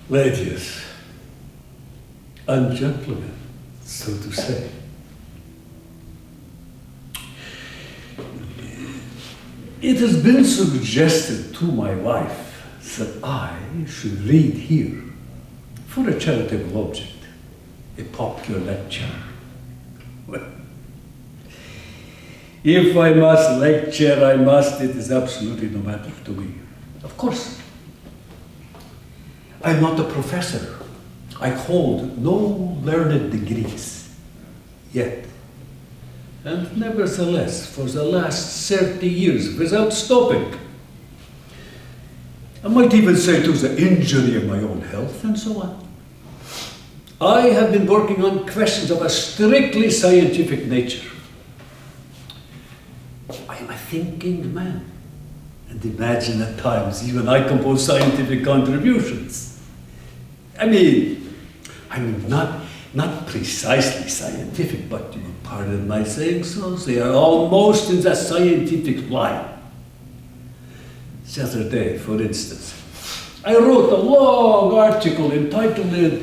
Ladies and gentlemen, so to say. It has been suggested to my wife that I should read here for a charitable object, a popular lecture. Well, if I must lecture, I must. It is absolutely no matter to me. Of course, I'm not a professor. I hold no learned degrees yet. And nevertheless, for the last 30 years, without stopping, I might even say to the injury of my own health and so on, I have been working on questions of a strictly scientific nature. I am a thinking man, and imagine at times even I compose scientific contributions. I mean, not precisely scientific, but you will pardon my saying so, they are almost in the scientific line. The other day, for instance, I wrote a long article entitled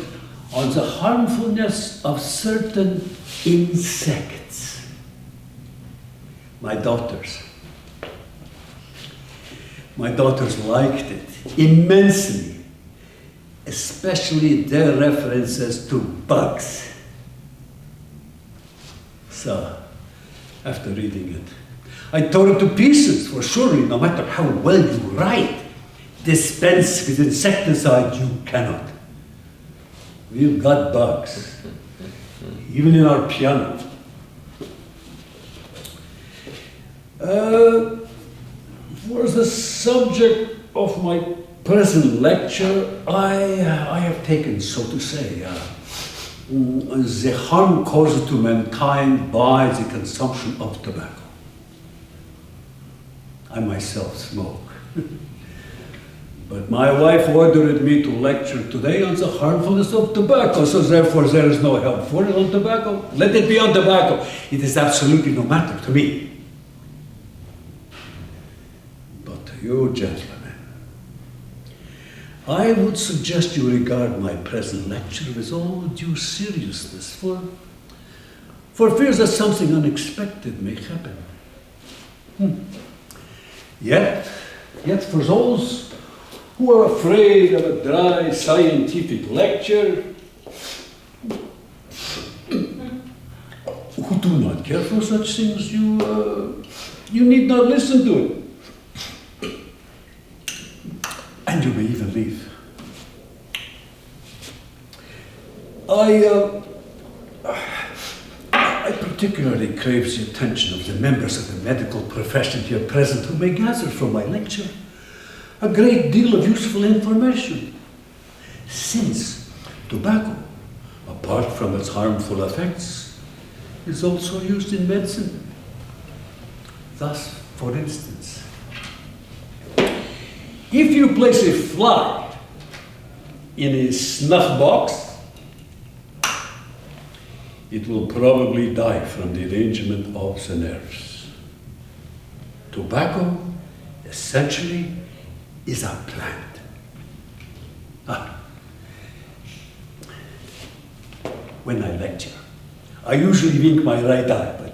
On the Harmfulness of Certain Insects. My daughters liked it immensely, especially their references to bugs. So, after reading it, I tore it to pieces, for surely, no matter how well you write, dispense with insecticide you cannot. We've got bugs, even in our piano. For the subject of my present lecture, I have taken, so to say, the harm caused to mankind by the consumption of tobacco. I myself smoke. But my wife ordered me to lecture today on the harmfulness of tobacco, so therefore there is no help for it on tobacco. Let it be on tobacco. It is absolutely no matter to me. But to you, gentlemen, I would suggest you regard my present lecture with all due seriousness, for fear that something unexpected may happen. Yet for those who are afraid of a dry scientific lecture, who do not care for such things, you need not listen to it. And you may even leave. I particularly crave the attention of the members of the medical profession here present who may gather from my lecture a great deal of useful information. Since tobacco, apart from its harmful effects, is also used in medicine. Thus, for instance, if you place a fly in a snuff box, it will probably die from the derangement of the nerves. Tobacco, essentially, is a plant. When I lecture, I usually wink my right eye, but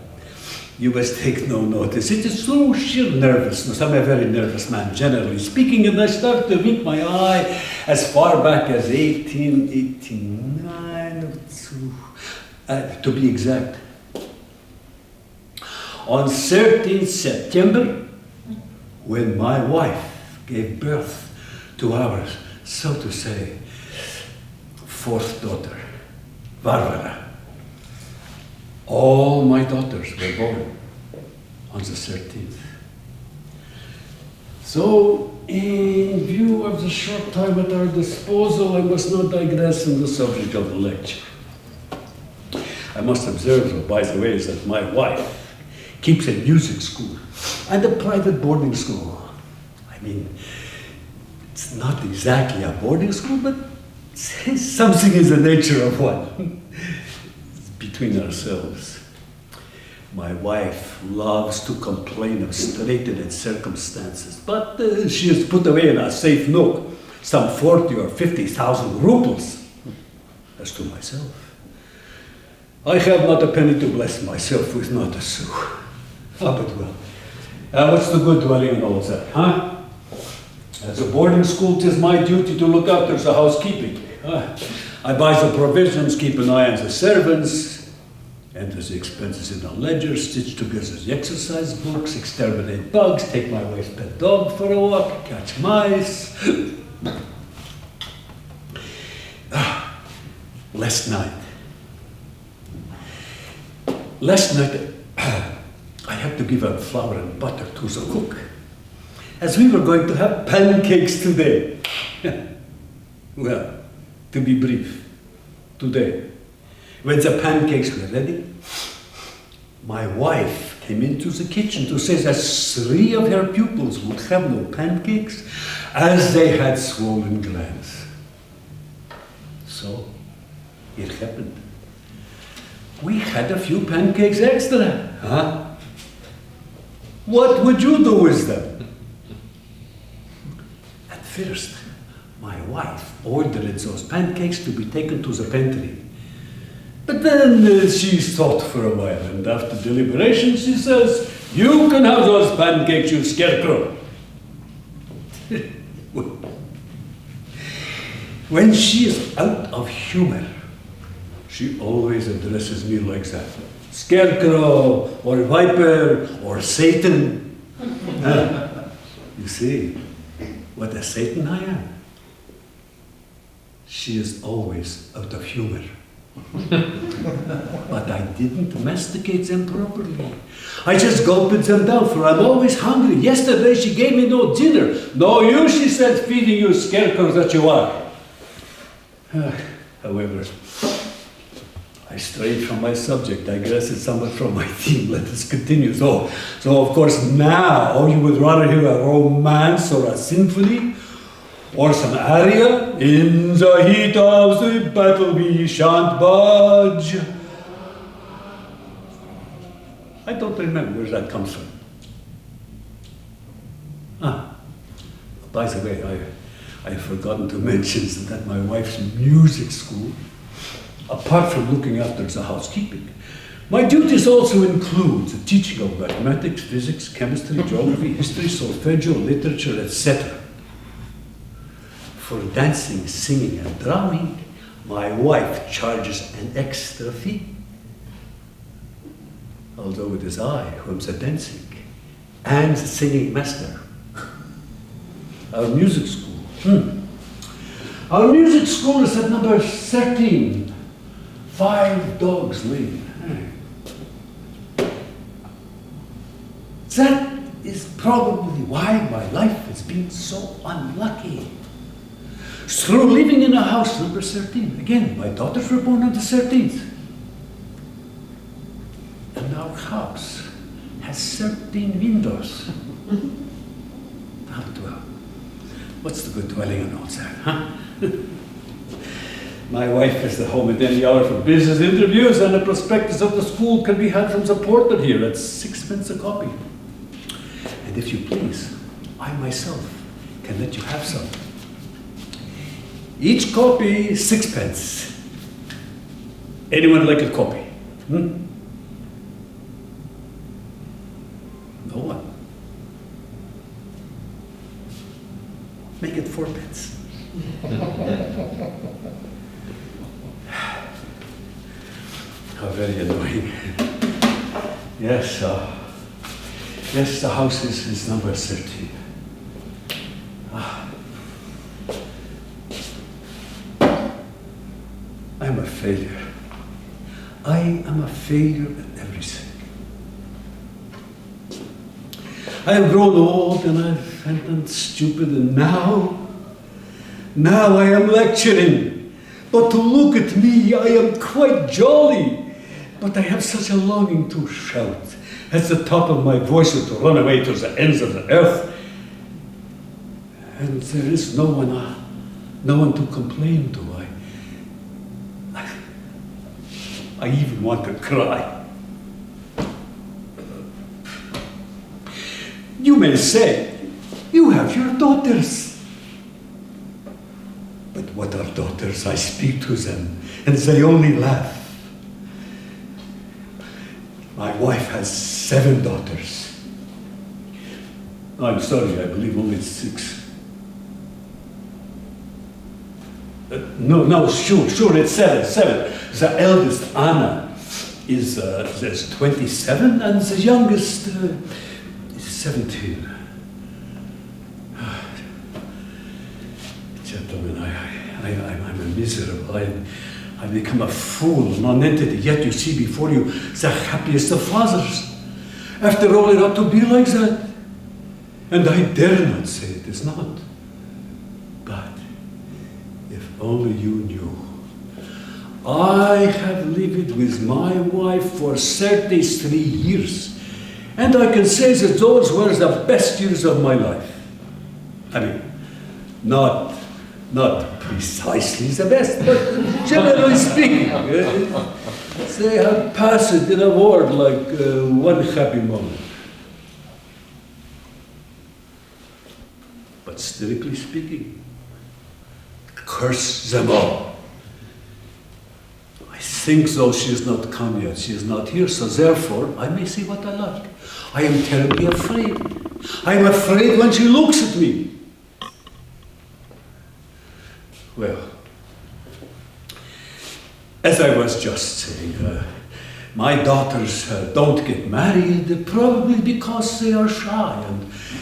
you must take no notice. It is through sheer nervousness. I'm a very nervous man, generally speaking, and I start to wink my eye as far back as 1889, to be exact. On 13th September, when my wife gave birth to our, so to say, fourth daughter, Barbara. All my daughters were born on the 13th. So, in view of the short time at our disposal, I must not digress on the subject of the lecture. I must observe, by the way, that my wife keeps a music school and a private boarding school. I mean, It's not exactly a boarding school, but something in the nature of one. Between ourselves, my wife loves to complain of straitened circumstances, but she has put away in a safe nook some 40 or 50,000 rubles. As to myself, I have not a penny to bless myself with, not a sou. But well, what's the good dwelling in all that, huh? As a boarding school, 'tis my duty to look after the housekeeping. I buy the provisions, keep an eye on the servants, enter the expenses in a ledger, stitch together the exercise books, exterminate bugs, take my wife's pet dog for a walk, catch mice. Last night, I had to give out flour and butter to the cook, as we were going to have pancakes today. Well, to be brief, today, when the pancakes were ready, my wife came into the kitchen to say that 3 of her pupils would have no pancakes, as they had swollen glands. So, it happened. We had a few pancakes extra, huh? What would you do with them? At first, my wife ordered those pancakes to be taken to the pantry. But then she thought for a while, and after deliberation she says, "You can have those pancakes, you scarecrow." When she is out of humor, she always addresses me like that. Scarecrow, or viper, or Satan. You see, what a Satan I am. She is always out of humor. But I didn't masticate them properly. I just gulped them down, for I'm always hungry. Yesterday she gave me no dinner. No use, she said, feeding you scarecrows that you are. However, I strayed from my subject, digressed somewhat from my theme. Let us continue. So of course now you would rather hear a romance or a symphony or some aria. In the heat of the battle we shan't budge. I don't remember where that comes from. By the way, I have forgotten to mention that my wife's music school, apart from looking after the housekeeping, my duties also include the teaching of mathematics, physics, chemistry, geography, history, solfeggio, literature, etc. For dancing, singing, and drumming, my wife charges an extra fee. Although it is I who am the dancing and the singing master. Our music school. Our music school is at number 13, 5 Dogs Lane. That is probably why my life has been so unlucky. Through living in a house number 13. Again, my daughters were born on the 13th. And our house has 13 windows. But well, what's the good dwelling on all that, huh? My wife is at home at any hour for business interviews, and the prospectus of the school can be had from the portal here at 6 pence a copy. And if you please, I myself can let you have some. Each copy 6 pence. Anyone like a copy? No one. Make it 4 pence. How very annoying. Yes, yes, the house is number 13. I'm a failure. I am a failure at everything. I have grown old and stupid, and now I am lecturing. But to look at me, I am quite jolly. But I have such a longing to shout at the top of my voice or to run away to the ends of the earth. And there is no one to complain to. I even want to cry. You may say, you have your daughters. But what are daughters? I speak to them, and they only laugh. My wife has 7 daughters. I'm sorry, I believe only 6. No, sure, it's 7. The eldest, Anna, is 27, and the youngest is 17. Gentlemen, I'm a miserable. I become a fool, a non-entity, yet you see before you the happiest of fathers. After all, it ought to be like that. And I dare not say it is not. But if only you knew. I have lived with my wife for 33 years, and I can say that those were the best years of my life. I mean, not precisely the best, but generally speaking, they have passed in a word like one happy moment. But strictly speaking, curse them all. I think, though, she is not come yet. She is not here, so therefore I may say what I like. I am terribly afraid. I am afraid when she looks at me. Well, as I was just saying, my daughters don't get married probably because they are shy,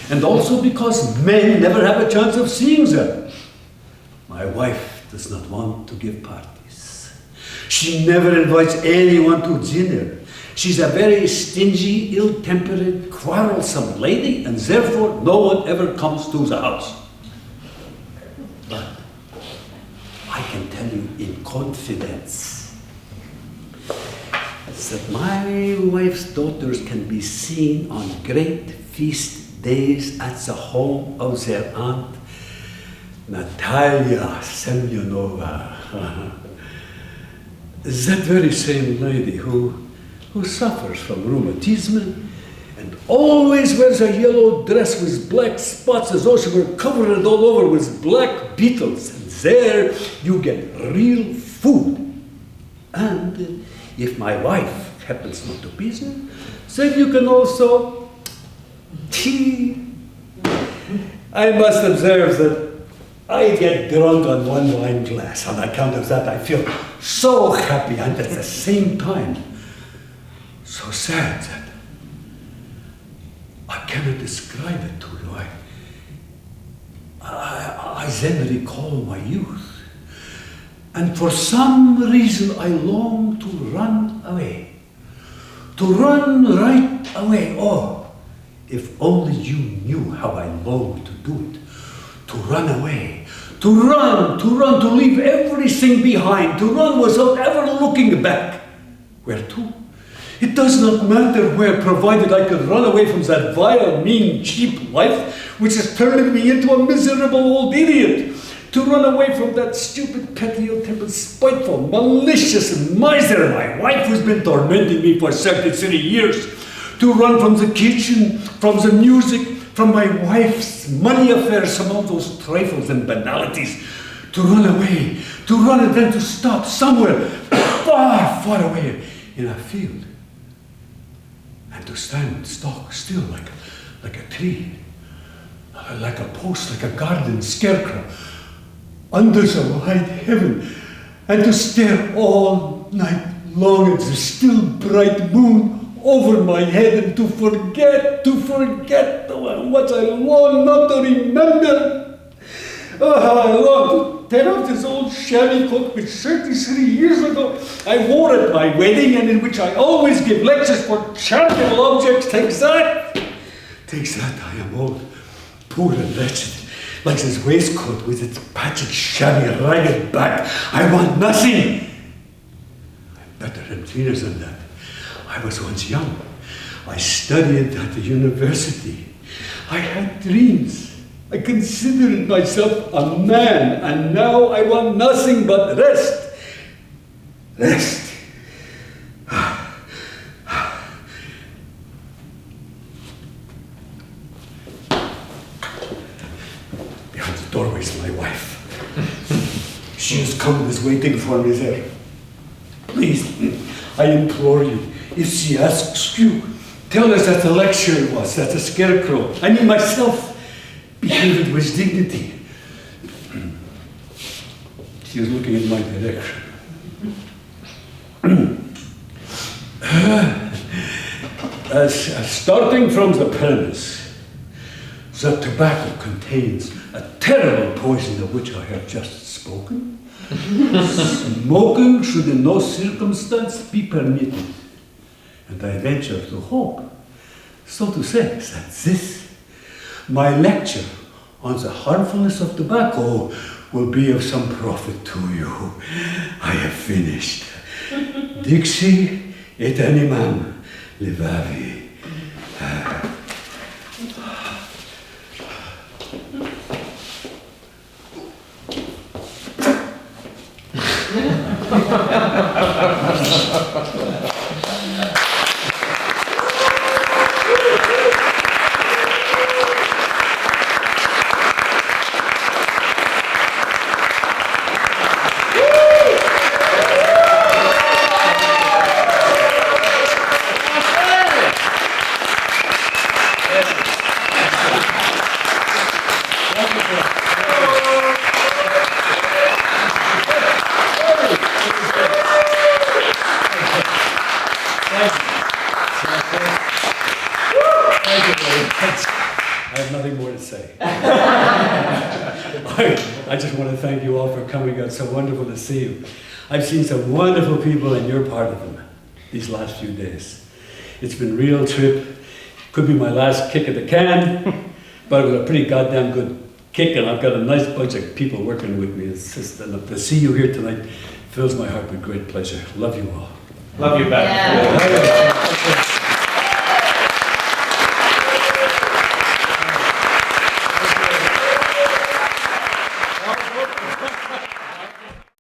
and also because men never have a chance of seeing them. My wife does not want to give parties. She never invites anyone to dinner. She's a very stingy, ill-tempered, quarrelsome lady, and therefore no one ever comes to the house. But I can tell you in confidence that my wife's daughters can be seen on great feast days at the home of their aunt, Natalia Semyonova. That very same lady who suffers from rheumatism and always wears a yellow dress with black spots as though she were covered all over with black beetles. And there you get real food. And if my wife happens not to be there, then you can also tea. I must observe that I get drunk on one wine glass. On account of that, I feel so happy and at the same time so sad that I cannot describe it to you. I then recall my youth, and for some reason I long to run away. To run right away. Oh, if only you knew how I long to do it. To run away. To run, to leave everything behind. To run without ever looking back. Where to? It does not matter where, provided I can run away from that vile, mean, cheap life which is turning me into a miserable old idiot. To run away from that stupid, petty, ill-tempered, spiteful, malicious miser, my wife who's been tormenting me for 33 years. To run from the kitchen, from the music, from my wife's money affairs, from all those trifles and banalities. To run away, to run and then to stop somewhere far, far away in a field. And to stand stock still like a tree, like a post, like a garden scarecrow, under the wide heaven, and to stare all night long at the still bright moon over my head, and to forget what I long not to remember. Oh, how I long to tear off this old shabby coat which 33 years ago I wore at my wedding, and in which I always give lectures for charitable objects. Take that, I am old, poor and wretched, like this waistcoat with its patched, shabby, ragged back. I want nothing. I'm better and cleaner than that. I was once young. I studied at the university. I had dreams. I considered myself a man, and now I want nothing but rest. Rest. Behind the doorway is my wife. She has come and is waiting for me there. Please, I implore you, if she asks you, tell her that the lecture was that a scarecrow, I mean myself, behaved with dignity. She was looking in my direction. Starting from the premise that tobacco contains a terrible poison of which I have just spoken, smoking should in no circumstance be permitted. And I venture to hope, so to say, that this, my lecture on the harmfulness of tobacco, will be of some profit to you. I have finished. Dixie et animam levavi. I have nothing more to say. I just want to thank you all for coming out. It's so wonderful to see you. I've seen some wonderful people, and you're part of them these last few days. It's been a real trip. Could be my last kick at the can, but it was a pretty goddamn good kick, and I've got a nice bunch of people working with me. It's just, and to see you here tonight fills my heart with great pleasure. Love you all. Love you back. Yeah.